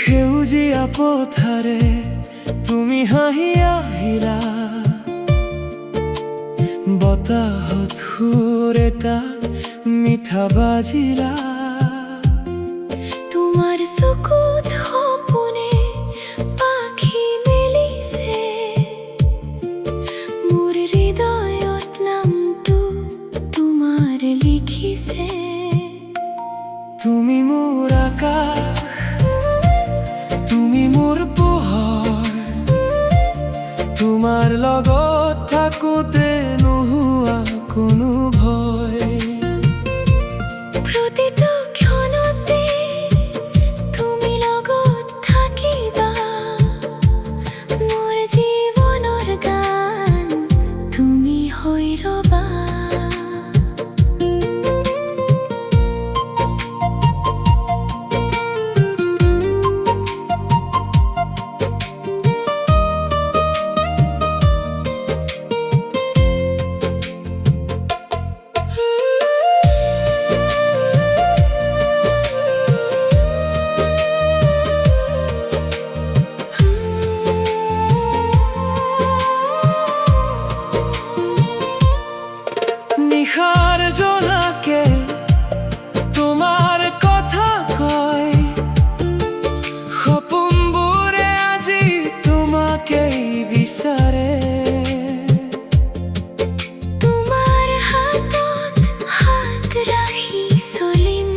সেউজীয়া পথাৰে তুমি হাঁহি আহিলা, বতাহত সুৰ এটা মিঠা বাজিলা। তোমাৰ চকুত সপোনে পাখি মেলিছে, মোৰ হৃদয়ত নামটো তোমাৰ লিখিছে। তুমি মোৰ আকাশ, তুমি মোৰ পোহৰ, তোমাৰ লগত থাকোঁতে নোহোৱা কোনো ভয়। প্ৰতিটো ক্ষণতে তুমি লগত থাকিবা, মোৰ জীৱনৰ গান তুমি হৈ ৰবা। নিশাৰ জোনাকে তোমাৰ কথা কয়, সপোনবোৰে আজি তোমাকেই বিচাৰে। তোমাৰ হাতত হাত ৰাখি চলিম,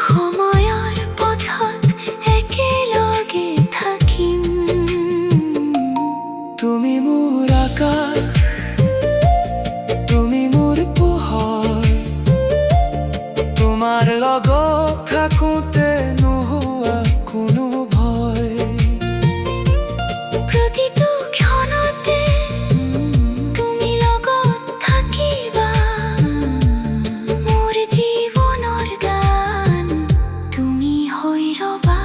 সময়ৰ পথত একেলগে থাকিম। তুমি মোৰ আকাশ, তুমি মোৰ পোহৰ, তোমাৰ লগত থাকোঁতে নোহোৱা কোনো ভয়। প্ৰতিটো ক্ষণতে তুমি লগত থাকিবা, মোৰ জীৱনৰ গান তুমি হৈ ৰবা।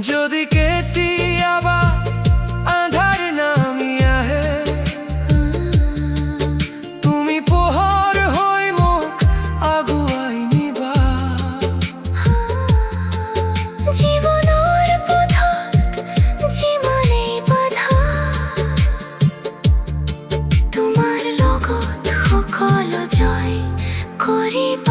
যদি কেতিয়াবা আন্ধাৰ নামি আহে, তুমি পোহৰ হৈ মোক আগুৱাই নিবা। জীৱনৰ পথত যিমানেই বাধা, তোমাৰ লগত সকলো জয় কৰিবা।